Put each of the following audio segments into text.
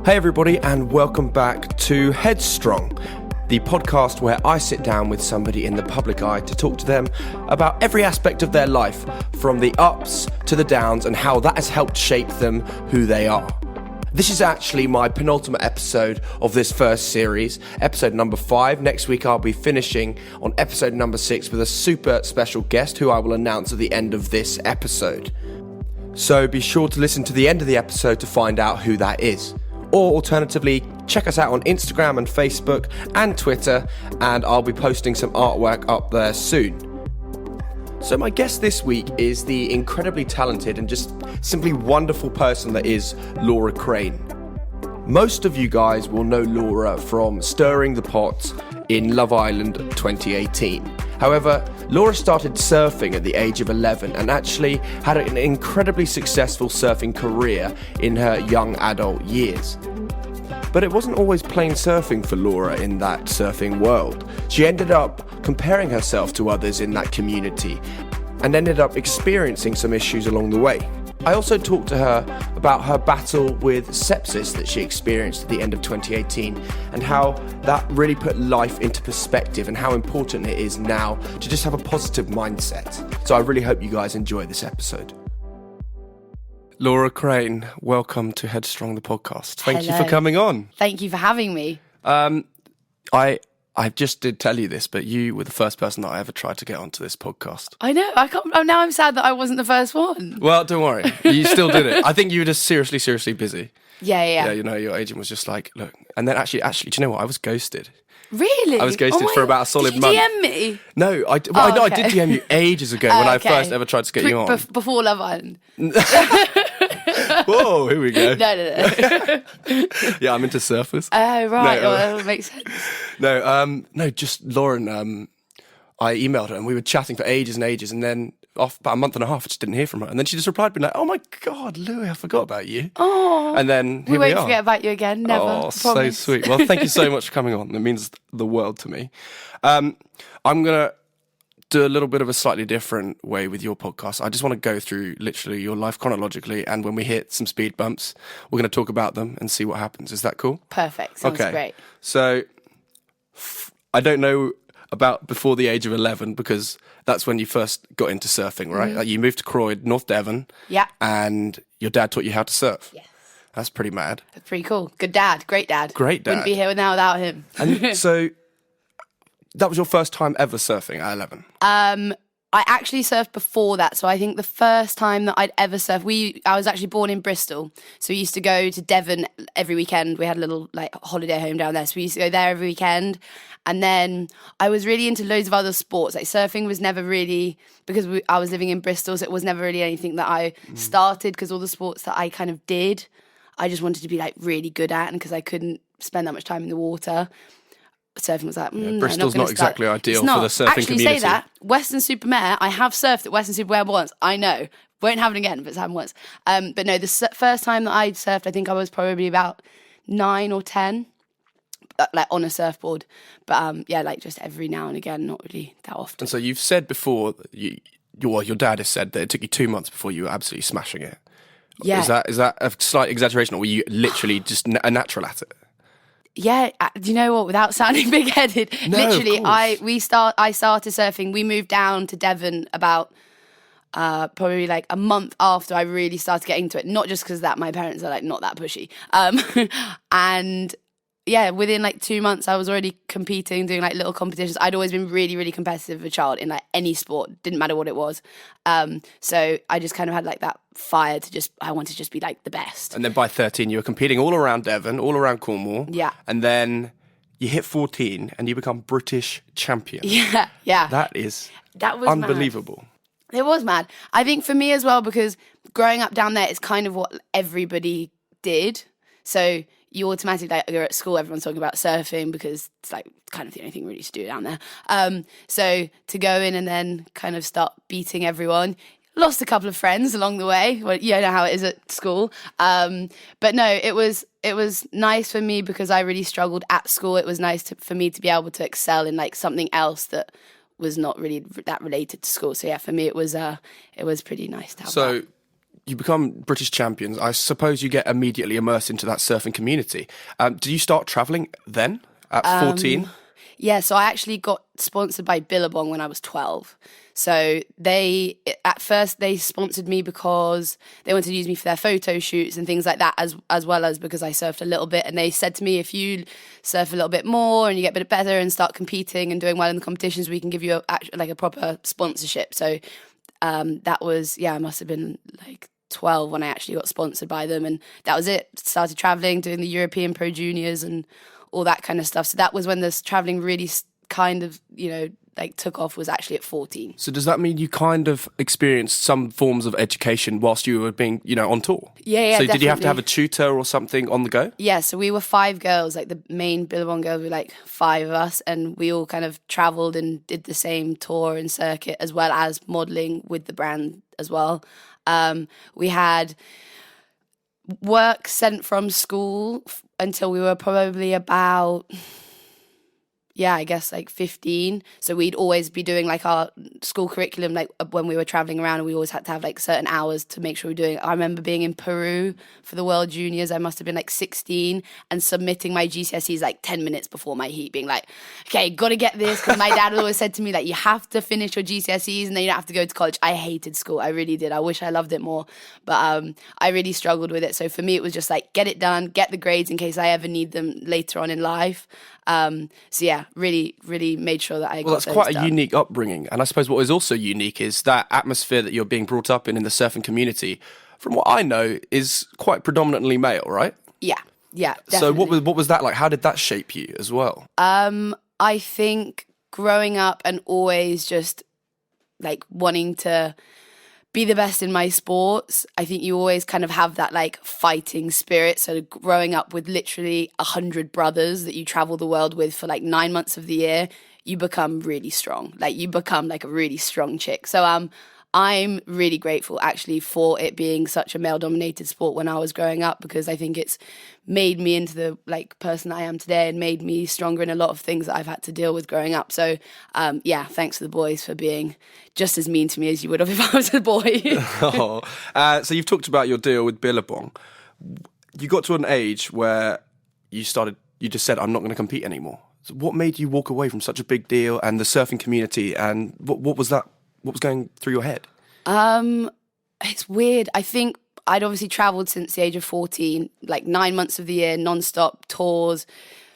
Hey everybody, and welcome back to Headstrong, the podcast where I sit down with somebody in the public eye to talk to them about every aspect of their life, from the ups to the downs, and how that has helped shape them who they are. This is actually my penultimate episode of this first series, episode number 5. Next week I'll be finishing on episode number 6 with a super special guest who I will announce at the end of this episode. So be sure to listen to the end of the episode to find out who that is. Or alternatively, check us out on Instagram and Facebook and Twitter, and I'll be posting some artwork up there soon. So my guest this week is the incredibly talented and just simply wonderful person that is Laura Crane. Most of you guys will know Laura from stirring the pot in Love Island 2018. However, Laura started surfing at the age of 11 and actually had an incredibly successful surfing career in her young adult years. But it wasn't always plain surfing for Laura in that surfing world. She ended up comparing herself to others in that community and ended up experiencing some issues along the way. I also talked to her about her battle with sepsis that she experienced at the end of 2018 and how that really put life into perspective and how important it is now to just have a positive mindset. So I really hope you guys enjoy this episode. Laura Crane, welcome to Headstrong, the podcast. Thank you for coming on. Thank you for having me. I just did tell you this, but you were the first person that I ever tried to get onto this podcast. I know. Now I'm sad that I wasn't the first one. Well, don't worry. You still did it. I think you were just seriously busy. Yeah. Yeah, you know, your agent was just like, look. And then actually, do you know what? I was ghosted. Really? I was ghosted for about a solid month. Did you DM me? No, I did DM you ages ago when I first ever tried to get you on. Before Love Island. Whoa, here we go. No. Yeah, I'm into surfers. Oh, right. That makes sense. No, just Lauren, I emailed her and we were chatting for ages and ages, and then off about a month and a half, I just didn't hear from her. And then she just replied, being like, oh my God, Louis, I forgot about you. Oh. And then we won't forget about you again, never. Oh, so sweet. Well, thank you so much for coming on. It means the world to me. I'm going to do a little bit of a slightly different way with your podcast. I just want to go through literally your life chronologically, and when we hit some speed bumps, we're going to talk about them and see what happens. Is that cool? Perfect. Sounds great. So I don't know about before the age of 11, because that's when you first got into surfing, right? Mm-hmm. Like you moved to Croyd, North Devon. Yeah. And your dad taught you how to surf. Yes. That's pretty mad. That's pretty cool. Good dad. Great dad. Great dad. Wouldn't be here now without him. And so that was your first time ever surfing at 11? I actually surfed before that, so I think the first time that I'd ever surfed, I was actually born in Bristol, so we used to go to Devon every weekend. We had a little holiday home down there, so we used to go there every weekend. And then I was really into loads of other sports. Like surfing was never really, because I was living in Bristol, so it was never really anything that I started, because all the sports that I kind of did, I just wanted to be really good at, and because I couldn't spend that much time in the water, surfing was Bristol's not exactly ideal for the surfing community. Actually, say that. Western-super-Mare, I have surfed at Western-super-Mare once. I know. Won't have it again, but it's happened once. But no, the first time that I surfed, I think I was probably about 9 or 10, on a surfboard. But just every now and again, not really that often. And so you've said before, your dad has said that it took you 2 months before you were absolutely smashing it. Yeah. Is that a slight exaggeration, or were you literally just a natural at it? Yeah, do you know what? Without sounding big-headed, No, literally, of course. I started surfing. We moved down to Devon about probably a month after I really started getting into it. Not just because my parents are not that pushy, and yeah, within 2 months, I was already competing, doing little competitions. I'd always been really, really competitive as a child in any sport. Didn't matter what it was. So I just kind of had that fire to I wanted to just be the best. And then by 13, you were competing all around Devon, all around Cornwall. Yeah. And then you hit 14 and you become British champion. Yeah. That was unbelievable. Mad. It was mad. I think for me as well, because growing up down there is kind of what everybody did. So you automatically, you're at school, everyone's talking about surfing because it's kind of the only thing really to do down there. So to go in and then kind of start beating everyone, lost a couple of friends along the way. Well, you know how it is at school. But no, it was nice for me because I really struggled at school. It was nice for me to be able to excel in something else that was not really that related to school. So yeah, for me it was pretty nice to have that. you become British champions. I suppose you get immediately immersed into that surfing community. Did you start travelling then at 14? Yeah, so I actually got sponsored by Billabong when I was 12. So at first they sponsored me because they wanted to use me for their photo shoots and things like that, as well as because I surfed a little bit. And they said to me, if you surf a little bit more and you get a bit better and start competing and doing well in the competitions, we can give you a proper sponsorship. So that was, I must have been like 12 when I actually got sponsored by them, and that was it. Started traveling, doing the European Pro Juniors and all that kind of stuff. So that was when this traveling really kind of, took off, was actually at 14. So does that mean you kind of experienced some forms of education whilst you were being, on tour? Yeah, So definitely. did you have to have a tutor or something on the go? Yeah, so we were 5 girls, like the main Billabong girls were like 5 of us, and we all kind of travelled and did the same tour and circuit, as well as modelling with the brand as well. We had work sent from school until we were probably about, I guess like 15. So we'd always be doing like our school curriculum, like when we were traveling around, and we always had to have like certain hours to make sure we were doing it. I remember being in Peru for the World Juniors. I must have been like 16 and submitting my GCSEs like 10 minutes before my heat, being like, okay, got to get this. Because my dad always said to me, like, you have to finish your GCSEs and then you don't have to go to college. I hated school. I really did. I wish I loved it more. But I really struggled with it. So for me, it was just like, get it done, get the grades in case I ever need them later on in life. Really, really made sure that I got that's those quite done. a unique upbringing. And I suppose what is also unique is that atmosphere that you're being brought up in the surfing community, from what I know, is quite predominantly male, right? Yeah, definitely. So what was that like? How did that shape you as well? I think growing up and always just like wanting to be the best in my sports, I think you always kind of have that like fighting spirit. So growing up with literally 100 brothers that you travel the world with for like 9 months of the year, you become really strong. Like you become like a really strong chick. So I'm really grateful actually for it being such a male-dominated sport when I was growing up, because I think it's made me into the like person I am today and made me stronger in a lot of things that I've had to deal with growing up. So thanks to the boys for being just as mean to me as you would have if I was a boy. So you've talked about your deal with Billabong. You got to an age where you just said, I'm not going to compete anymore. So what made you walk away from such a big deal and the surfing community, and what was that? What was going through your head? It's weird. I think I'd obviously travelled since the age of 14, like 9 months of the year, non-stop tours,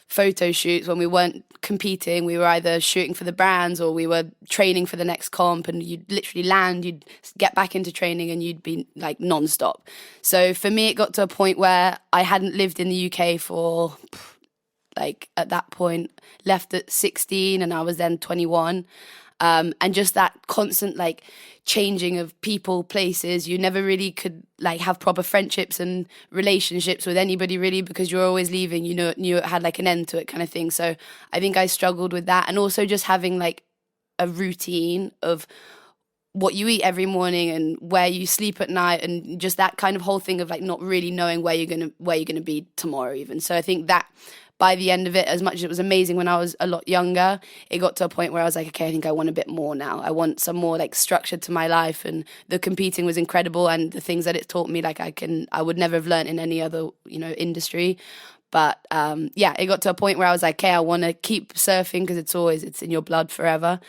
photo shoots. When we weren't competing, we were either shooting for the brands or we were training for the next comp, and you'd literally land, you'd get back into training and you'd be like non-stop. So for me, it got to a point where I hadn't lived in the UK for like at that point, left at 16 and I was then 21. And just that constant like changing of people, places, you never really could like have proper friendships and relationships with anybody really, because you're always leaving, knew it had like an end to it kind of thing. So I think I struggled with that, and also just having like a routine of what you eat every morning and where you sleep at night, and just that kind of whole thing of like not really knowing where you're gonna be tomorrow even. So I think that by the end of it, as much as it was amazing when I was a lot younger, it got to a point where I was like, okay, I think I want a bit more now. I want some more like structure to my life, and the competing was incredible, and the things that it taught me, like I would never have learned in any other, industry. But it got to a point where I was like, okay, I want to keep surfing because it's in your blood forever.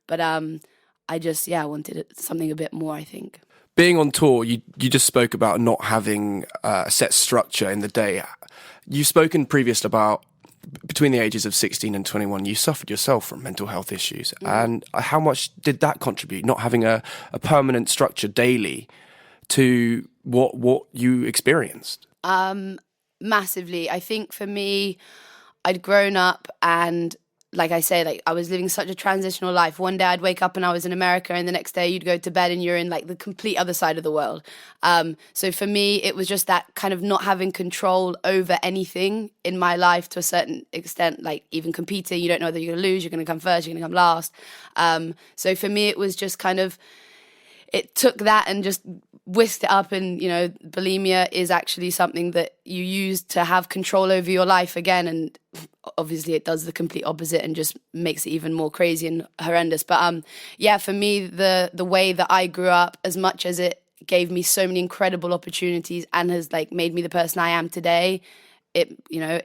But I wanted something a bit more, I think. Being on tour, you just spoke about not having a set structure in the day. You've spoken previously about between the ages of 16 and 21, you suffered yourself from mental health issues. And how much did that contribute, not having a permanent structure daily, to what you experienced? Massively. I think for me, I'd grown up and like I say, like I was living such a transitional life. One day I'd wake up and I was in America, and the next day you'd go to bed and you're in like the complete other side of the world. So for me, it was just that kind of not having control over anything in my life to a certain extent, like even competing, you don't know whether you're going to lose, you're going to come first, you're going to come last. So for me, it was just kind of, it took that and just whisked it up, and bulimia is actually something that you use to have control over your life again, and obviously it does the complete opposite and just makes it even more crazy and horrendous. But for me, the way that I grew up, as much as it gave me so many incredible opportunities and has like made me the person I am today. It, you know,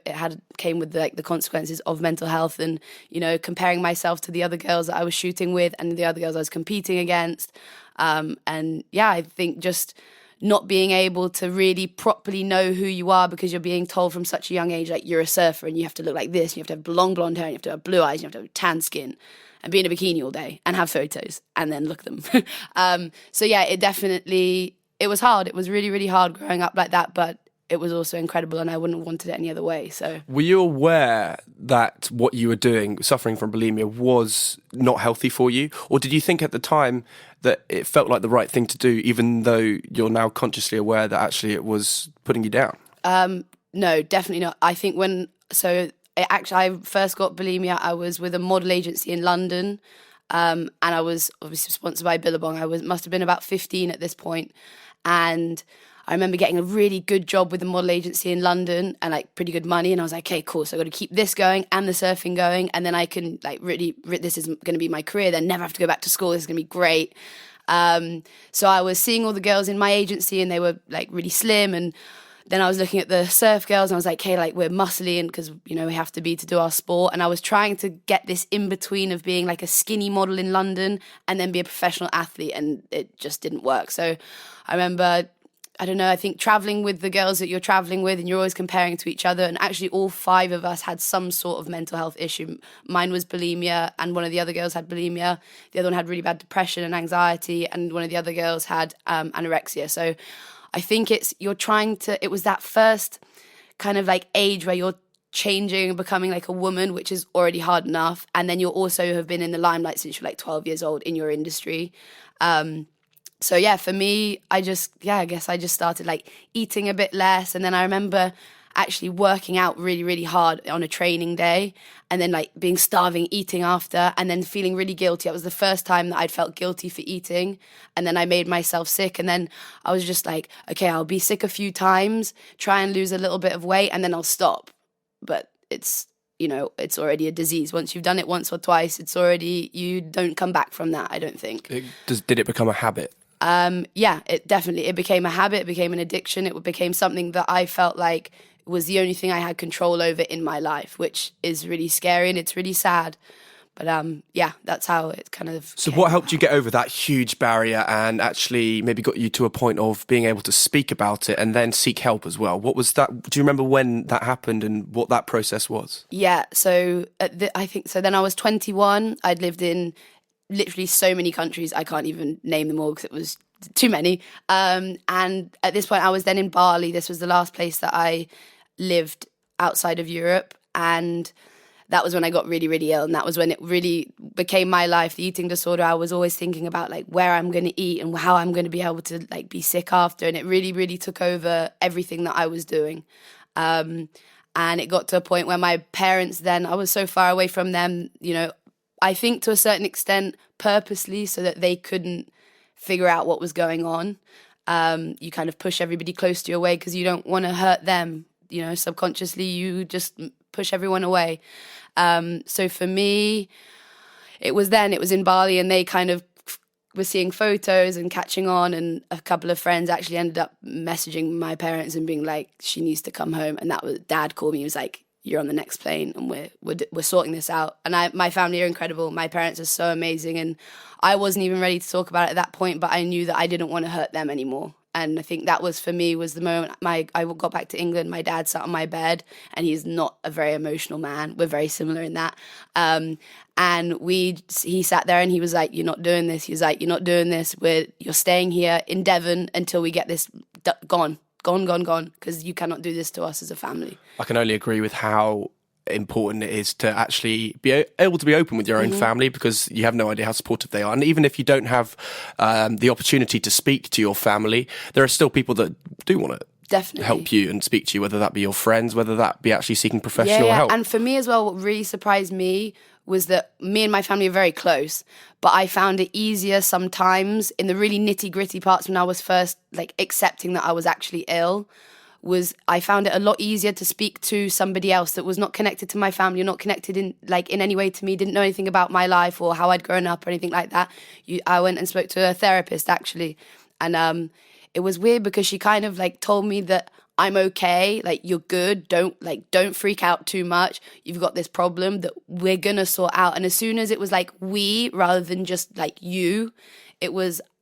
came with like the consequences of mental health and, you know, comparing myself to the other girls that I was shooting with and the other girls I was competing against. And yeah, I think just not being able to really properly know who you are because you're being told from such a young age, like you're a surfer and you have to look like this, and you have to have long blonde hair, and you have to have blue eyes, and you have to have tan skin and be in a bikini all day and have photos and then look at them. So yeah, it was hard. It was really, really hard growing up like that, but it was also incredible and I wouldn't have wanted it any other way. So, were you aware that what you were doing, suffering from bulimia, was not healthy for you? Or did you think at the time that it felt like the right thing to do, even though you're now consciously aware that actually it was putting you down? No, definitely not. I think I first got bulimia, I was with a model agency in London, and I was obviously sponsored by Billabong. Must have been about 15 at this point, and I remember getting a really good job with a model agency in London and like pretty good money, and I was like, okay, cool. So I got to keep this going and the surfing going, and then I can like really this is going to be my career. Then never have to go back to school. This is going to be great. So I was seeing all the girls in my agency, and they were like really slim, and then I was looking at the surf girls and I was like, hey, like we're muscly and because, you know, we have to be to do our sport. And I was trying to get this in between of being like a skinny model in London and then be a professional athlete, and it just didn't work. So I remember, I don't know, I think traveling with the girls that you're traveling with and you're always comparing to each other. And actually all 5 of us had some sort of mental health issue. Mine was bulimia and one of the other girls had bulimia. The other one had really bad depression and anxiety, and one of the other girls had anorexia. So I think it was that first kind of like age where you're changing and becoming like a woman, which is already hard enough. And then you also have been in the limelight since you're like 12 years old in your industry. So yeah, for me, I guess I just started like eating a bit less. And then I remember actually working out really, really hard on a training day and then like being starving, eating after, and then feeling really guilty. It was the first time that I'd felt guilty for eating. And then I made myself sick. And then I was just like, okay, I'll be sick a few times, try and lose a little bit of weight, and then I'll stop. But it's, you know, it's already a disease. Once you've done it once or twice, you don't come back from that, I don't think. Did it become a habit? Yeah, it became a habit, it became an addiction. It became something that I felt like was the only thing I had control over in my life, which is really scary and it's really sad. But yeah, that's how it kind of So what helped you get over that huge barrier and actually maybe got you to a point of being able to speak about it and then seek help as well? What was that? Do you remember when that happened and what that process was? Yeah, so I think so. Then I was 21. I'd lived in literally so many countries. I can't even name them all because it was too many. And at this point, I was then in Bali. This was the last place that I lived outside of Europe. And that was when I got really, really ill. And that was when it really became my life, the eating disorder. I was always thinking about like where I'm going to eat and how I'm going to be able to like be sick after. And it really, really took over everything that I was doing. And it got to a point where my parents then, I was so far away from them, you know, I think to a certain extent purposely so that they couldn't figure out what was going on. You kind of push everybody close to your way because you don't want to hurt them. You know, subconsciously you just push everyone away. So for me, it was in Bali and they kind of were seeing photos and catching on, and a couple of friends actually ended up messaging my parents and being like, she needs to come home. And that was, Dad called me, he was like, you're on the next plane and we're sorting this out. And my family are incredible. My parents are so amazing. And I wasn't even ready to talk about it at that point, but I knew that I didn't want to hurt them anymore. And I think that was, for me, was the moment I got back to England. My dad sat on my bed and he's not a very emotional man. We're very similar in that. And he sat there and he was like, you're not doing this. He was like, you're not doing this. You're staying here in Devon until we get this gone, because you cannot do this to us as a family. I can only agree with how important it is to actually be able to be open with your own family, because you have no idea how supportive they are. And even if you don't have the opportunity to speak to your family, there are still people that do want to definitely help you and speak to you, whether that be your friends, whether that be actually seeking professional help. And for me as well, what really surprised me was that me and my family are very close, but I found it easier sometimes in the really nitty-gritty parts when I was first like accepting that I was actually ill. I found it a lot easier to speak to somebody else that was not connected to my family, or not connected in any way to me, didn't know anything about my life or how I'd grown up or anything like that. I went and spoke to a therapist actually, and it was weird because she kind of like told me that I'm okay, like you're good, don't freak out too much. You've got this problem that we're gonna sort out. And as soon as it was like we rather than just like you,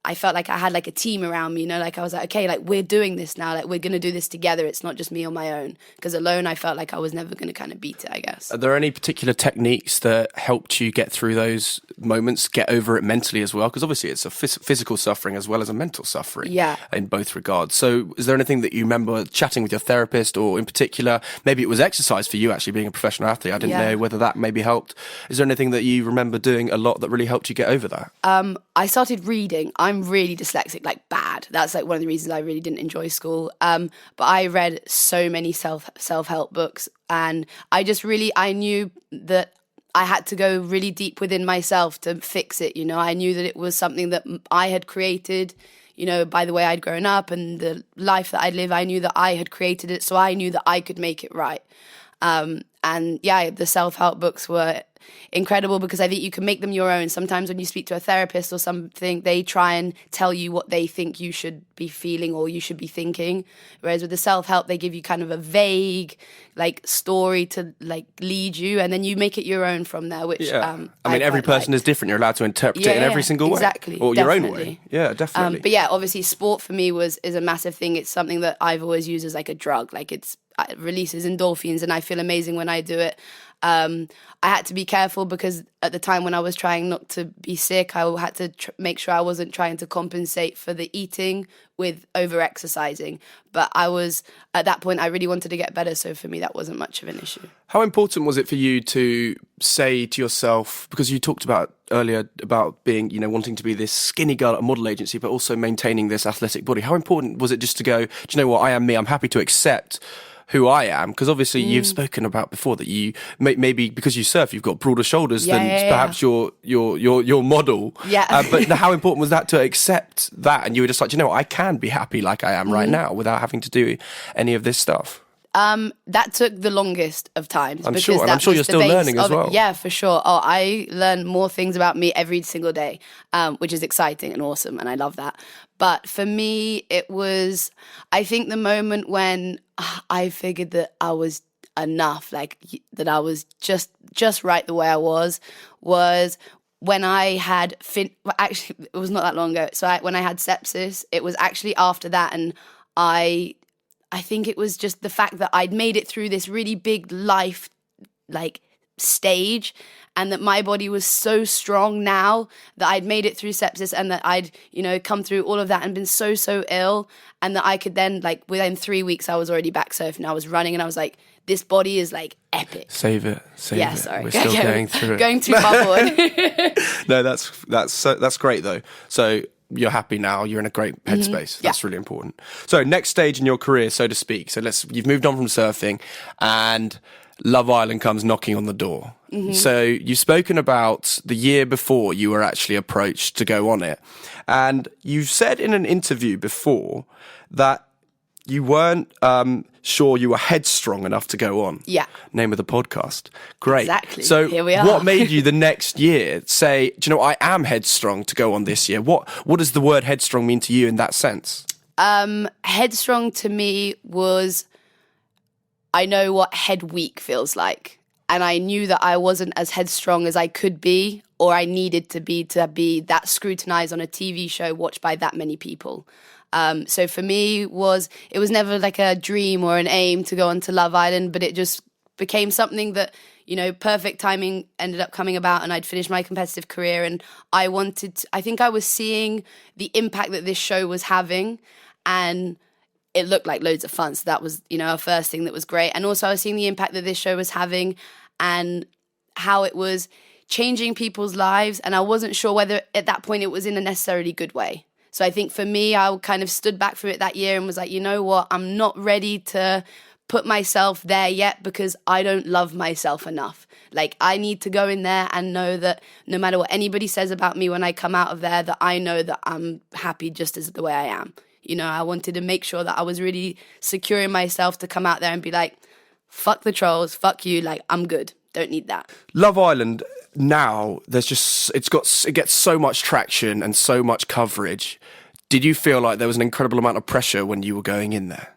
I felt like I had like a team around me, like I was like, okay, like we're doing this now, like we're gonna do this together. It's not just me on my own, because alone I felt like I was never gonna kind of beat it, I guess. Are there any particular techniques that helped you get through those moments, get over it mentally as well? Because obviously it's a physical suffering as well as a mental suffering, in both regards. So is there anything that you remember chatting with your therapist, or in particular, maybe it was exercise for you actually being a professional athlete? I didn't know whether that maybe helped. Is there anything that you remember doing a lot that really helped you get over that? I started reading. I'm really dyslexic, like bad. That's like one of the reasons I really didn't enjoy school. But I read so many self-help books, and I knew that I had to go really deep within myself to fix it. I knew that it was something that I had created, by the way I'd grown up and the life that I'd live. I knew that I had created it, so I knew that I could make it right. And the self-help books were incredible because I think you can make them your own. Sometimes when you speak to a therapist or something, they try and tell you what they think you should be feeling or you should be thinking. Whereas with the self-help, they give you kind of a vague like story to like lead you, and then you make it your own from there, which I mean, every person is different. You're allowed to interpret it in every single way. Exactly. Or your own way. Yeah, definitely. But obviously sport for me is a massive thing. It's something that I've always used as like a drug. Like it releases endorphins and I feel amazing when I do it. I had to be careful because at the time when I was trying not to be sick, I had to make sure I wasn't trying to compensate for the eating with over-exercising. But at that point, I really wanted to get better. So for me, that wasn't much of an issue. How important was it for you to say to yourself, because you talked about earlier about being, wanting to be this skinny girl at a model agency, but also maintaining this athletic body. How important was it just to go, do you know what, I am me, I'm happy to accept who I am? Because obviously you've spoken about before that you maybe because you surf, you've got broader shoulders than perhaps your model. But how important was that to accept that? And you were just like, you know what, I can be happy like I am right now without having to do any of this stuff. That took the longest of times. I'm sure you're still learning as well. Yeah, for sure. Oh, I learn more things about me every single day, which is exciting and awesome, and I love that. But for me, it was, I think, the moment when I figured that I was enough, like that I was just right the way I was when I had actually, it was not that long ago. So when I had sepsis, it was actually after that, and I think it was just the fact that I'd made it through this really big life like stage, and that my body was so strong now that I'd made it through sepsis, and that I'd come through all of that and been so ill, and that I could then like within 3 weeks I was already back surfing. I was running, and I was like, this body is like epic. Save it. Sorry. We're still going through it. Going too far forward. No, that's great though. So you're happy now, you're in a great headspace. That's really important. So next stage in your career, so to speak. So you've moved on from surfing and Love Island comes knocking on the door. So you've spoken about the year before you were actually approached to go on it. And you've said in an interview before that you weren't sure you were headstrong enough to go on. Yeah. Name of the podcast. Great. Exactly. So here we are. What made you the next year say, do you know, I am headstrong to go on this year? What does the word headstrong mean to you in that sense? Headstrong to me was, I know what head weak feels like. And I knew that I wasn't as headstrong as I could be or I needed to be that scrutinized on a TV show watched by that many people. So for me, it was never like a dream or an aim to go onto Love Island, but it just became something that, perfect timing ended up coming about, and I'd finished my competitive career, and I think I was seeing the impact that this show was having, and it looked like loads of fun. So that was, a first thing that was great. And also I was seeing the impact that this show was having and how it was changing people's lives. And I wasn't sure whether at that point it was in a necessarily good way. So I think for me, I kind of stood back from it that year and was like, you know what, I'm not ready to put myself there yet because I don't love myself enough. Like, I need to go in there and know that no matter what anybody says about me when I come out of there, that I know that I'm happy just as the way I am. I wanted to make sure that I was really secure in myself to come out there and be like, fuck the trolls, fuck you, like, I'm good. Don't need that. Love Island now, it gets so much traction and so much coverage. Did you feel like there was an incredible amount of pressure when you were going in there?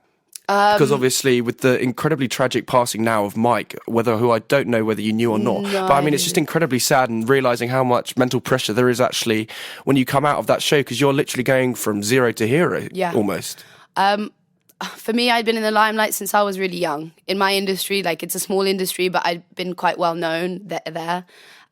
Because obviously with the incredibly tragic passing now of Mike, who I don't know whether you knew or not, No, but I mean, it's just incredibly sad, and realising how much mental pressure there is actually when you come out of that show, because you're literally going from zero to hero, almost. For me, I'd been in the limelight since I was really young. In my industry, like it's a small industry, but I'd been quite well known there.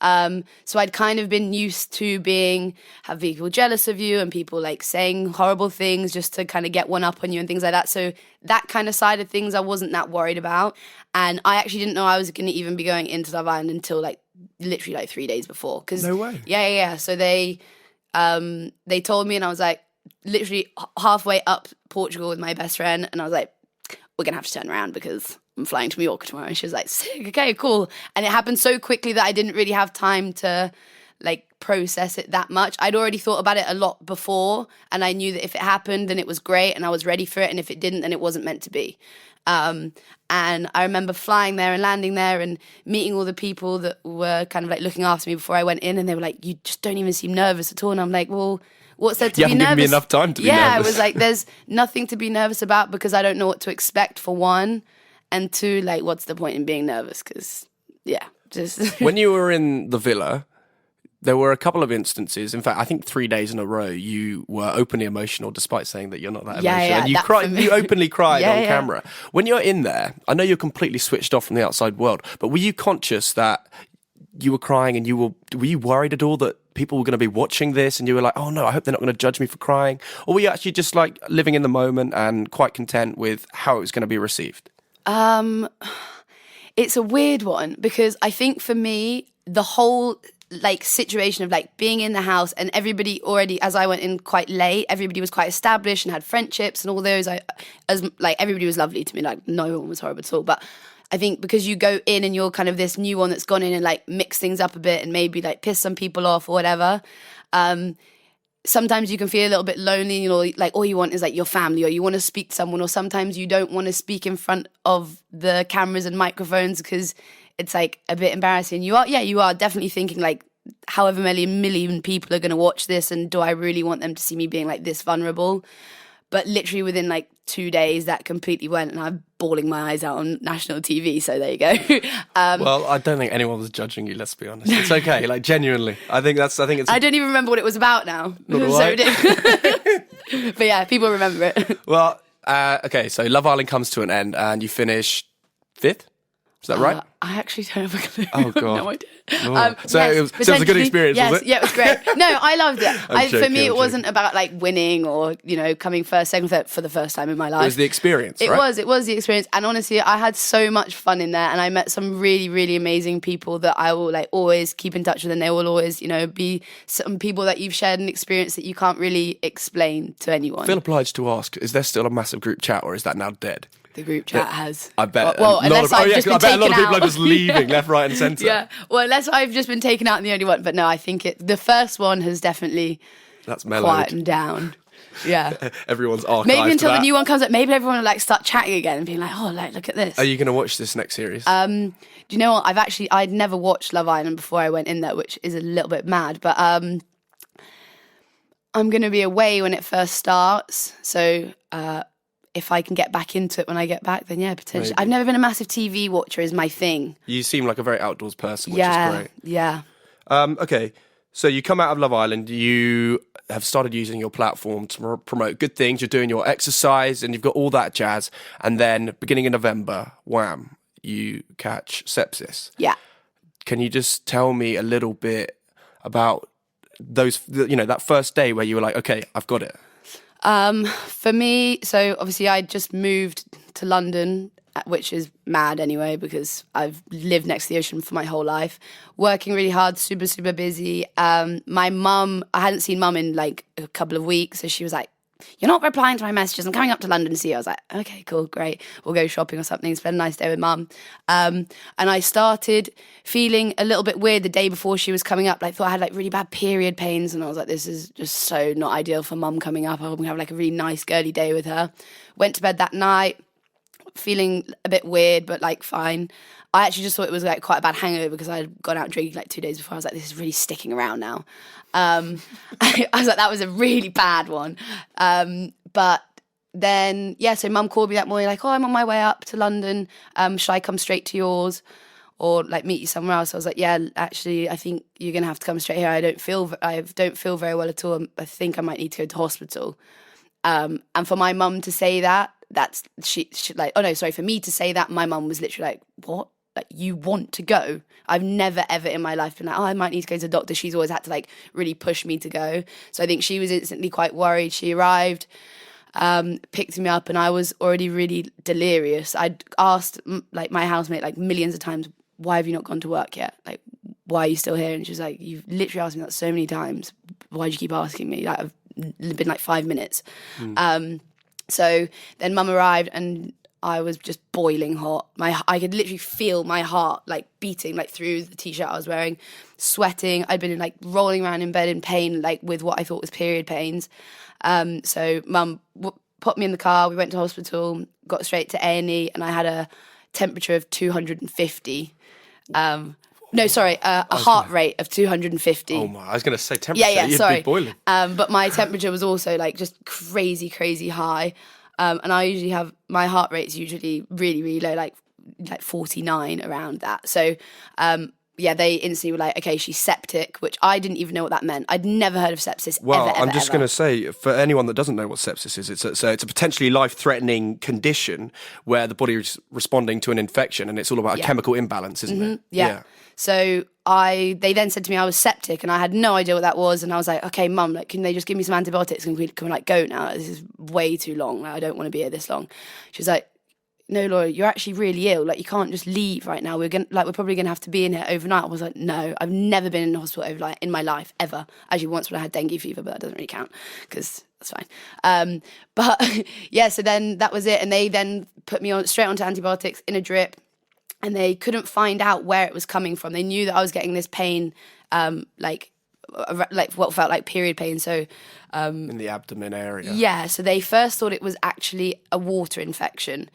So I'd kind of been used to have people jealous of you and people like saying horrible things just to kind of get one up on you and things like that. So that kind of side of things I wasn't that worried about. And I actually didn't know I was going to even be going into Love Island until like literally like 3 days before. No way. Yeah. So they told me, and I was like literally halfway up Portugal with my best friend, and I was like, we're going to have to turn around because I'm flying to Mallorca tomorrow. And she was like, sick, okay, cool. And it happened so quickly that I didn't really have time to like process it that much. I'd already thought about it a lot before, and I knew that if it happened, then it was great and I was ready for it. And if it didn't, then it wasn't meant to be. And I remember flying there and landing there and meeting all the people that were kind of like looking after me before I went in, and they were like, you just don't even seem nervous at all. And I'm like, well, what's there to be nervous? You haven't given me enough time to be nervous. Yeah, I was like, there's nothing to be nervous about because I don't know what to expect, for one. And two, like, what's the point in being nervous? Because, just... When you were in the villa, there were a couple of instances. In fact, I think 3 days in a row, you were openly emotional, despite saying that you're not that emotional. Yeah, and you cried. You openly cried on camera. When you're in there, I know you're completely switched off from the outside world, but were you conscious that you were crying, and were you worried at all that people were going to be watching this and you were like, oh no, I hope they're not going to judge me for crying? Or were you actually just like living in the moment and quite content with how it was going to be received? It's a weird one, because I think for me, the whole like situation of like being in the house, and everybody already, as I went in quite late, everybody was quite established and had friendships and all those. Everybody was lovely to me, like no one was horrible at all. But I think because you go in and you're kind of this new one that's gone in and like mixed things up a bit and maybe like piss some people off or whatever, sometimes you can feel a little bit lonely, you know, like all you want is like your family, or you want to speak to someone, or sometimes you don't want to speak in front of the cameras and microphones because it's like a bit embarrassing. You are definitely thinking like, however many million people are going to watch this, and do I really want them to see me being like this vulnerable? But literally within like 2 days, that completely went, and I'm bawling my eyes out on national TV. So there you go. Well, I don't think anyone was judging you. Let's be honest. It's okay. Like genuinely, I think it's. I don't even remember what it was about now. Nor do I. But yeah, people remember it. Well, okay. So Love Island comes to an end, and you finish 5th. Is that right? I actually don't have a clue. Oh, God. No idea. So it was a good experience, was it? Yeah, it was great. No, I loved it. For me, it I'm wasn't about like winning or, you know, coming first, second, third for the first time in my life. It was the experience, It was the experience. And honestly, I had so much fun in there, and I met some really, really amazing people that I will like always keep in touch with, and they will always, you know, be some people that you've shared an experience that you can't really explain to anyone. I feel obliged to ask, is there still a massive group chat, or is that now dead? The group chat has. I bet. Well, unless I've just been taken out. I bet a lot of people are just leaving left, right, and centre. Yeah. Well, unless I've just been taken out and the only one. But no, I think the first one has definitely quietened down. Yeah. Everyone's archived. Maybe until the new one comes up, maybe everyone will like start chatting again and being like, oh, like look at this. Are you going to watch this next series? Do you know what? I'd never watched Love Island before I went in there, which is a little bit mad. But I'm going to be away when it first starts, so. If I can get back into it when I get back, then yeah, potentially. Maybe. I've never been a massive TV watcher, is my thing. You seem like a very outdoors person, which is great. Yeah. Okay, so you come out of Love Island, you have started using your platform to promote good things, you're doing your exercise, and you've got all that jazz, and then beginning in November, wham, you catch sepsis. Yeah. Can you just tell me a little bit about those, you know, that first day where you were like, okay, I've got it? For me, so obviously I just moved to London, which is mad anyway, because I've lived next to the ocean for my whole life, working really hard, super, super busy. My mum, I hadn't seen mum in like a couple of weeks, so she was like, you're not replying to my messages, I'm coming up to London to see you. I was like, okay, cool, great. We'll go shopping or something, spend a nice day with mum. And I started feeling a little bit weird the day before she was coming up. Like, thought I had like really bad period pains, and I was like, this is just so not ideal for mum coming up. I'm gonna have like a really nice girly day with her. Went to bed that night, feeling a bit weird, but like fine. I actually just thought it was like quite a bad hangover because I had gone out drinking like 2 days before. I was like, this is really sticking around now. I was like, that was a really bad one. But then, yeah, so mum called me that morning like, oh, I'm on my way up to London. Should I come straight to yours or like meet you somewhere else? I was like, yeah, actually, I think you're going to have to come straight here. I don't feel very well at all. I think I might need to go to hospital. And for my mum to say that, she like, oh no, sorry, for me to say that, my mum was literally like, what? Like, you want to go? I've never ever in my life been like, oh, I might need to go to the doctor. She's always had to like really push me to go. So I think she was instantly quite worried. She arrived, picked me up, and I was already really delirious. I'd asked like my housemate like millions of times, why have you not gone to work yet? Like, why are you still here? And she was like, you've literally asked me that so many times. Why do you keep asking me? Like, I've been like 5 minutes. So then mum arrived and I was just boiling hot. I could literally feel my heart like beating like through the t-shirt I was wearing, sweating. I'd been like rolling around in bed in pain, like with what I thought was period pains. So mum put me in the car. We went to hospital, got straight to A&E, and I had a temperature of 250. A heart rate of 250. Oh my! I was going to say temperature. Yeah, You'd sorry. be boiling. But my temperature was also like just crazy high. And I usually have, my heart rate's usually really, really low, like 49 around that. So, they instantly were like, okay, she's septic, which I didn't even know what that meant. I'd never heard of sepsis ever. I'm just going to say, for anyone that doesn't know what sepsis is, it's a potentially life-threatening condition where the body is responding to an infection, and it's all about a chemical imbalance, isn't it? Yeah. So they then said to me I was septic, and I had no idea what that was. And I was like, okay, mum, like, can they just give me some antibiotics and can we like go now? This is way too long. Like, I don't want to be here this long. She was like, no, Laura, you're actually really ill. Like, you can't just leave right now. We're probably gonna have to be in here overnight. I was like, no, I've never been in a hospital overnight in my life ever. Actually, once when I had dengue fever, but that doesn't really count because that's fine. But yeah, so then that was it, and they then put me straight onto antibiotics in a drip. And they couldn't find out where it was coming from. They knew that I was getting this pain, like what felt like period pain. So in the abdomen area. Yeah. So they first thought it was actually a water infection.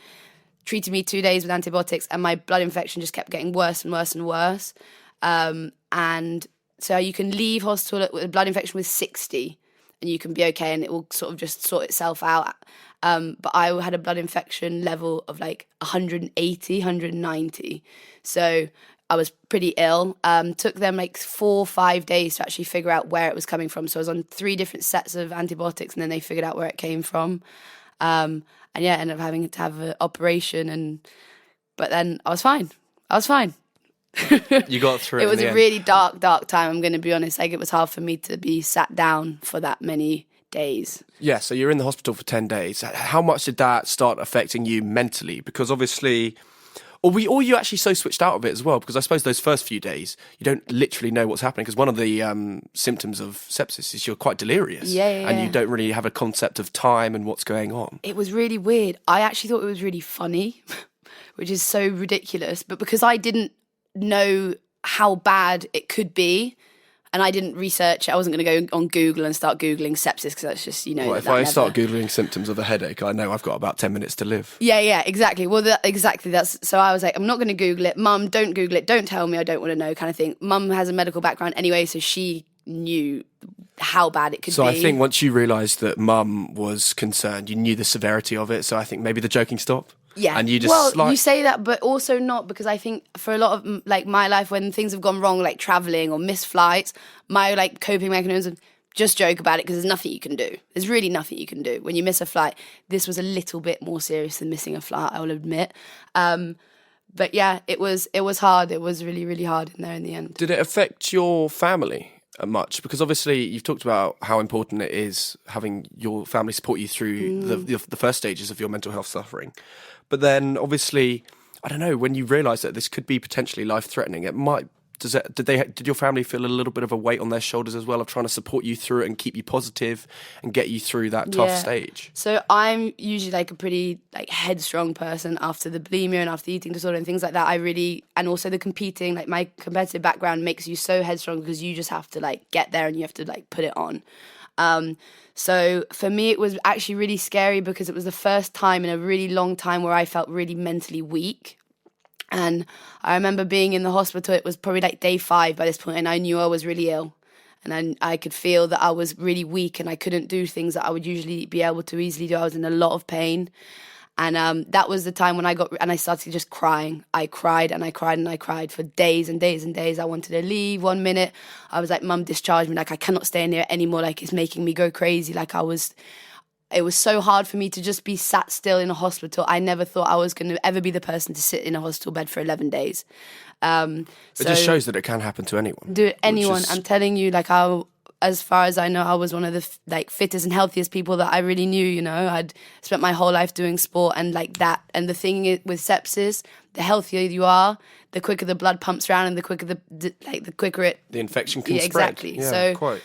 Treated me 2 days with antibiotics, and my blood infection just kept getting worse and worse and worse. And so you can leave hospital with a blood infection with 60, and you can be okay, and it will sort of just sort itself out. But I had a blood infection level of like 180, 190. So I was pretty ill. Took them like 4 or 5 days to actually figure out where it was coming from. So I was on 3 different sets of antibiotics, and then they figured out where it came from. And yeah, ended up having to have an operation. But then I was fine. You got through it. It was a really dark time, I'm going to be honest. Like, it was hard for me to be sat down for that many days. Yeah, so you're in the hospital for 10 days. How much did that start affecting you mentally? Because obviously, or were you actually so switched out of it as well? Because I suppose those first few days, you don't literally know what's happening. Because one of the symptoms of sepsis is you're quite delirious. Yeah. And you don't really have a concept of time and what's going on. It was really weird. I actually thought it was really funny, which is so ridiculous. But because I didn't know how bad it could be, and I didn't research it. I wasn't going to go on Google and start Googling sepsis because that's just, you know. Well, if I start Googling symptoms of a headache, I know I've got about 10 minutes to live. Yeah, exactly. Well, that's. So I was like, I'm not going to Google it. Mum, don't Google it. Don't tell me. I don't want to know, kind of thing. Mum has a medical background anyway, so she knew how bad it could be. So I think once you realised that mum was concerned, you knew the severity of it. So I think maybe the joking stopped. Yeah. And you just you say that, but also not, because I think for a lot of like my life, when things have gone wrong, like traveling or missed flights, my like coping mechanism, just joke about it because there's nothing you can do. There's really nothing you can do when you miss a flight. This was a little bit more serious than missing a flight, I will admit. But yeah, it was hard. It was really, really hard in there in the end. Did it affect your family much? Because obviously you've talked about how important it is having your family support you through the first stages of your mental health suffering. But then obviously, I don't know, when you realise that this could be potentially life-threatening, it might... Did your family feel a little bit of a weight on their shoulders as well of trying to support you through it and keep you positive and get you through that tough stage? So I'm usually like a pretty like headstrong person after the bulimia and after the eating disorder and things like that. And also the competing, like my competitive background makes you so headstrong because you just have to like get there and you have to like put it on. So for me, it was actually really scary because it was the first time in a really long time where I felt really mentally weak. And I remember being in the hospital, it was probably like day 5 by this point, and I knew I was really ill. And I could feel that I was really weak and I couldn't do things that I would usually be able to easily do. I was in a lot of pain. And that was the time when I started just crying. I cried and I cried and I cried for days and days and days. I wanted to leave. One minute, I was like, Mum, discharge me. Like, I cannot stay in here anymore. Like, it's making me go crazy. Like, it was so hard for me to just be sat still in a hospital. I never thought I was going to ever be the person to sit in a hospital bed for 11 days. It just shows that it can happen to anyone. I'm telling you, like, as far as I know, I was one of the fittest and healthiest people that I really knew. You know, I'd spent my whole life doing sport and like that. And the thing is, with sepsis, the healthier you are, the quicker the blood pumps around, and the quicker the quicker the infection can spread. Exactly. Yeah, so quite.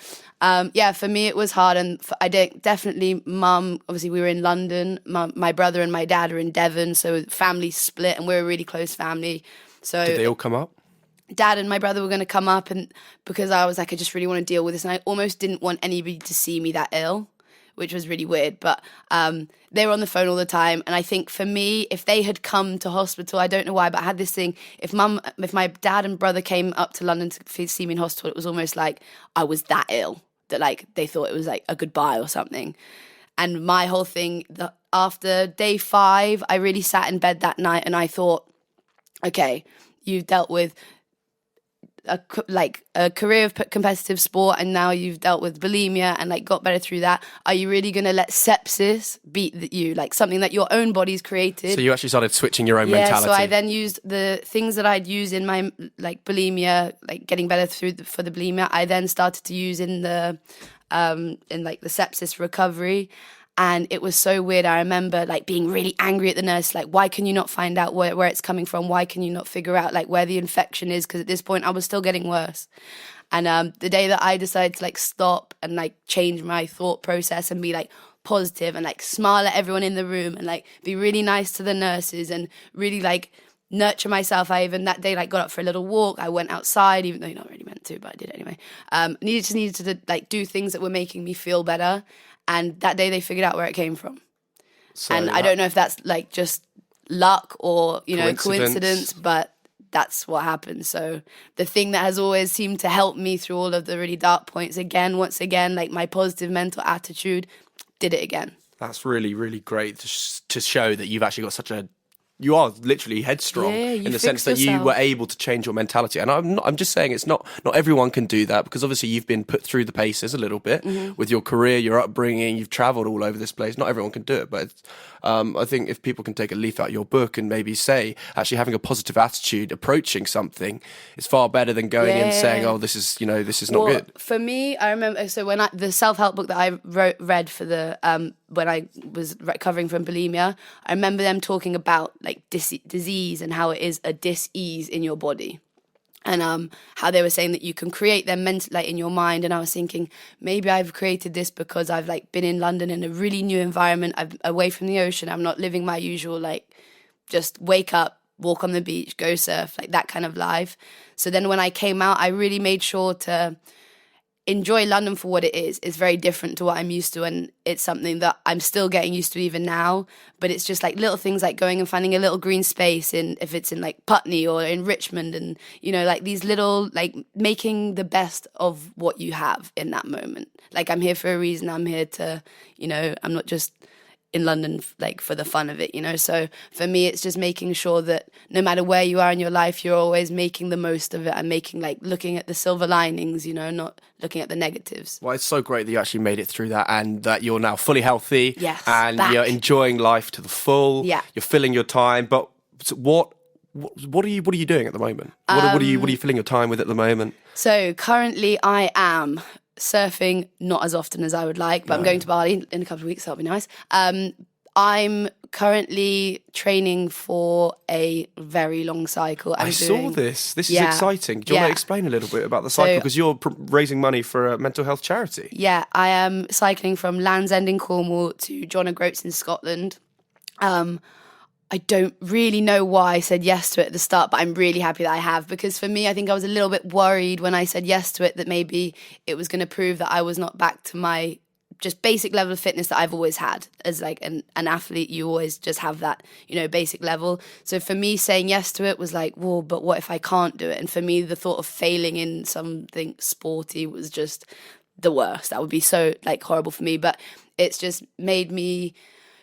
For me it was hard, and definitely Mum. Obviously, we were in London. My brother and my dad are in Devon, so family split, and we're a really close family. So did they all come up? Dad and my brother were going to come up, and because I was like, I just really want to deal with this, and I almost didn't want anybody to see me that ill, which was really weird. But they were on the phone all the time, and I think for me, if they had come to hospital, I don't know why, but I had this thing. If my dad and brother came up to London to see me in hospital, it was almost like I was that ill that like they thought it was like a goodbye or something. And my whole thing, after day 5, I really sat in bed that night and I thought, okay, you've dealt with a career of competitive sport, and now you've dealt with bulimia and like got better through that. Are you really going to let sepsis beat you, like something that your own body's created? So you actually started switching your own mentality. So I then used the things that I'd used in my like bulimia, like getting better for the bulimia. I then started to use in the sepsis recovery. And it was so weird. I remember like being really angry at the nurse, like, why can you not find out where it's coming from? Why can you not figure out like where the infection is? Because at this point I was still getting worse. And the day that I decided to like stop and like change my thought process and be like positive and like smile at everyone in the room and like be really nice to the nurses and really like nurture myself. I even that day like got up for a little walk. I went outside, even though you're not really meant to, but I did anyway. Needed to like do things that were making me feel better. And that day they figured out where it came from. So, and I don't know if that's like just luck or, coincidence, but that's what happened. So the thing that has always seemed to help me through all of the really dark points, once again, like my positive mental attitude did it again. That's really, really great to show that you've actually got you are literally headstrong in the sense that you were able to change your mentality. And I'm just saying it's not everyone can do that, because obviously you've been put through the paces a little bit with your career, your upbringing, you've travelled all over this place. Not everyone can do it, but I think if people can take a leaf out of your book and maybe say, actually having a positive attitude, approaching something is far better than going in saying, oh, this is not good. For me, I remember, so when the self-help book that I read for the, when I was recovering from bulimia, I remember them talking about like disease and how it is a dis-ease in your body, and how they were saying that you can create them mentally, like in your mind. And I was thinking, maybe I've created this because I've like been in London in a really new environment. I'm away from the ocean. I'm not living my usual like just wake up, walk on the beach, go surf, like that kind of life. So then when I came out, I really made sure to enjoy London for what it is. It's very different to what I'm used to, and it's something that I'm still getting used to even now. But it's just like little things like going and finding a little green space if it's in like Putney or in Richmond, and like these little like making the best of what you have in that moment. Like I'm here for a reason. I'm here to, I'm not just in London like for the fun of it, So for me, it's just making sure that no matter where you are in your life, you're always making the most of it and looking at the silver linings, not looking at the negatives. Well, it's so great that you actually made it through that, and that you're now fully healthy. Yes, and you're enjoying life to the full. Yeah, you're filling your time. But what are you doing at the moment? What are you filling your time with at the moment? So currently, I am surfing, not as often as I would like, but I'm going to Bali in a couple of weeks, so that'll be nice. I'm currently training for a very long cycle. I saw this. This is exciting. Do you want to explain a little bit about the cycle? Because you're raising money for a mental health charity. Yeah, I am cycling from Land's End in Cornwall to John O'Groats in Scotland. I don't really know why I said yes to it at the start, but I'm really happy that I have, because for me, I think I was a little bit worried when I said yes to it that maybe it was going to prove that I was not back to my just basic level of fitness that I've always had. As like an athlete, you always just have that, basic level. So for me, saying yes to it was like, whoa, but what if I can't do it? And for me, the thought of failing in something sporty was just the worst. That would be so like horrible for me. But it's just made me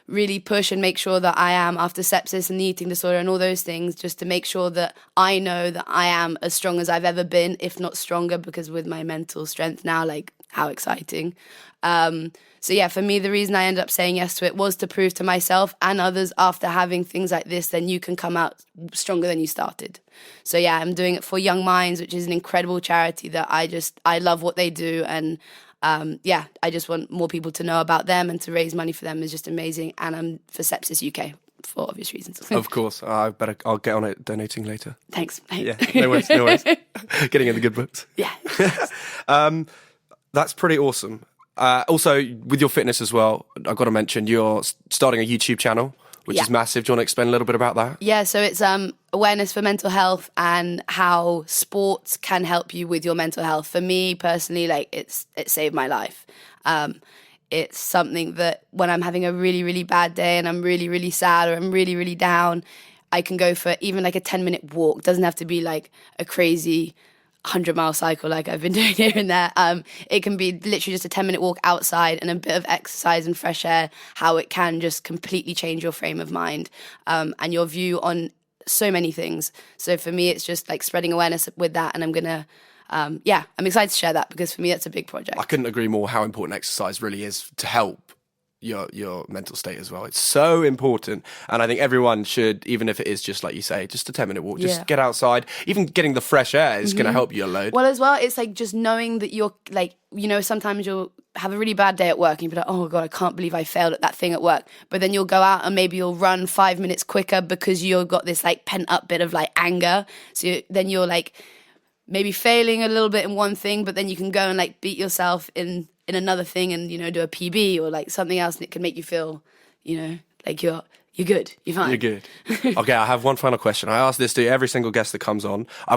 really push and make sure that I am, after sepsis and the eating disorder and all those things, just to make sure that I know that I am as strong as I've ever been, if not stronger, because with my mental strength now, like, how exciting. So yeah, for me, the reason I ended up saying yes to it was to prove to myself and others, after having things like this, then you can come out stronger than you started. So yeah, I'm doing it for Young Minds, which is an incredible charity that I love what they do. And I just want more people to know about them, and to raise money for them is just amazing. And I'm for Sepsis UK for obvious reasons. Of course. I'll get on it donating later. Thanks, mate. Yeah, no worries. Getting in the good books. Yeah. That's pretty awesome. Also, with your fitness as well, I've got to mention you're starting a YouTube channel, which is massive. Do you want to explain a little bit about that? Yeah, so it's awareness for mental health and how sports can help you with your mental health. For me personally, like it saved my life. It's something that when I'm having a really, really bad day and I'm really, really sad or I'm really, really down, I can go for even like a 10-minute walk. It doesn't have to be like a crazy 100-mile cycle like I've been doing here and there. It can be literally just a 10-minute walk outside and a bit of exercise and fresh air, how it can just completely change your frame of mind and your view on so many things. So for me, it's just like spreading awareness with that, and I'm going to I'm excited to share that, because for me, that's a big project. I couldn't agree more how important exercise really is to help your mental state as well. It's so important, and I think everyone should, even if it is just like you say, just a 10-minute walk, just get outside. Even getting the fresh air is going to help you a load. Well, as well, it's like just knowing that you're like, sometimes you'll have a really bad day at work and you'll be like, oh God, I can't believe I failed at that thing at work. But then you'll go out and maybe you'll run 5 minutes quicker because you've got this like pent up bit of like anger. So then you're like maybe failing a little bit in one thing, but then you can go and like beat yourself in another thing and, do a PB or like something else, and it can make you feel, like you're good, you're fine. You're good. Okay, I have one final question. I ask this to every single guest that comes on. I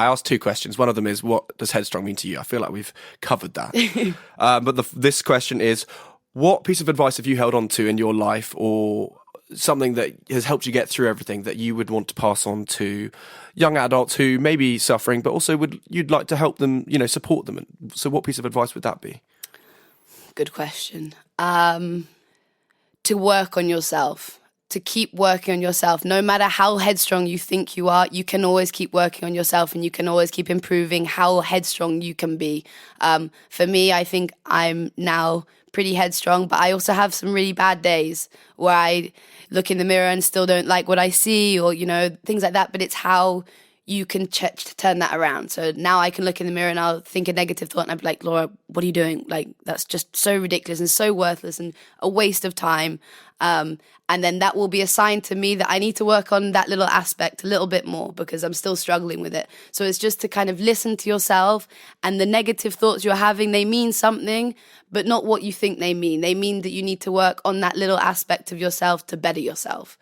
asked 2 questions. One of them is, what does Headstrong mean to you? I feel like we've covered that. But this question is, what piece of advice have you held on to in your life, or something that has helped you get through everything, that you would want to pass on to young adults who may be suffering, but also you'd like to help them, support them? So what piece of advice would that be? Good question. To work on yourself, to keep working on yourself. No matter how headstrong you think you are, you can always keep working on yourself, and you can always keep improving how headstrong you can be. For me, I think I'm now pretty headstrong, but I also have some really bad days where I look in the mirror and still don't like what I see, or, things like that. But it's how you can turn that around. So now I can look in the mirror and I'll think a negative thought and I'll be like, Laura, what are you doing? Like, that's just so ridiculous and so worthless and a waste of time. And then that will be a sign to me that I need to work on that little aspect a little bit more, because I'm still struggling with it. So it's just to kind of listen to yourself, and the negative thoughts you're having, they mean something, but not what you think they mean. They mean that you need to work on that little aspect of yourself to better yourself.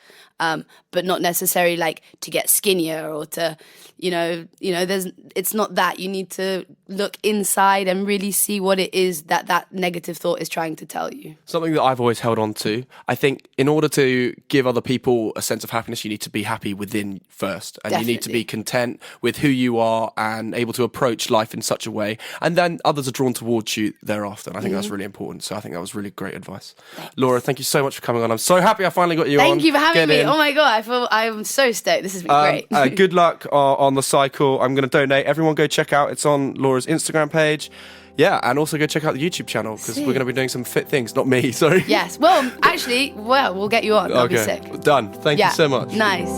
But not necessarily like to get skinnier or to, it's not that. You need to look inside and really see what it is that negative thought is trying to tell you. Something that I've always held on to, I think in order to give other people a sense of happiness, you need to be happy within first. And Definitely. You need to be content with who you are and able to approach life in such a way. And then others are drawn towards you thereafter. And I think that's really important. So I think that was really great advice. Thanks. Laura, thank you so much for coming on. I'm so happy I finally got you on. Thank you for having me. In. Oh my God, I'm so stoked. This has been great. Good luck on the cycle. I'm going to donate. Everyone go check out. It's on Laura's Instagram page. Yeah, and also go check out the YouTube channel, because we're going to be doing some fit things. Not me, sorry. Yes. Well, actually, we'll get you on. That'll be sick. Done. Thank you so much. Nice.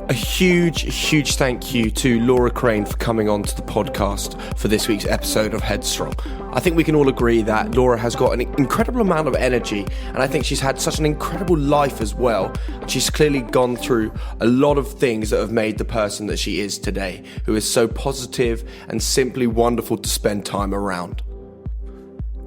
A huge thank you to Laura Crane for coming on to the podcast for this week's episode of Headstrong. I think we can all agree that Laura has got an incredible amount of energy, and I think she's had such an incredible life as well. She's clearly gone through a lot of things that have made the person that she is today, who is so positive and simply wonderful to spend time around.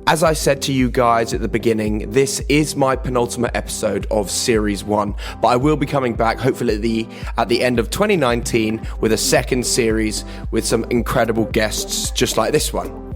As I said to you guys at the beginning, this is my penultimate episode of Series 1, but I will be coming back hopefully at the end of 2019 with a second series with some incredible guests just like this one.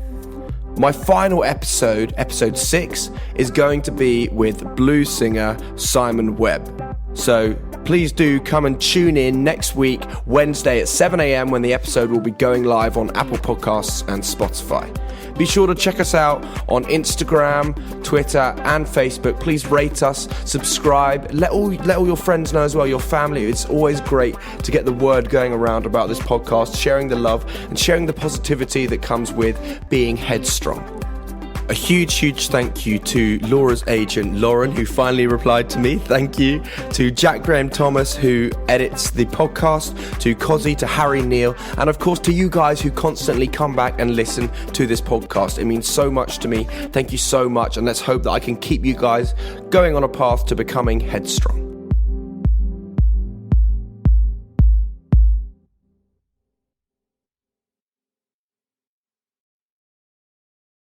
My final episode, episode 6, is going to be with blues singer Simon Webb. So please do come and tune in next week, Wednesday at 7 a.m. when the episode will be going live on Apple Podcasts and Spotify. Be sure to check us out on Instagram, Twitter and Facebook. Please rate us, subscribe, let all your friends know as well, your family. It's always great to get the word going around about this podcast, sharing the love and sharing the positivity that comes with being headstrong. A huge thank you to Laura's agent, Lauren, who finally replied to me. Thank you. To Jack Graham Thomas, who edits the podcast, to Cozzy, to Harry Neal, and of course to you guys who constantly come back and listen to this podcast. It means so much to me. Thank you so much. And let's hope that I can keep you guys going on a path to becoming headstrong.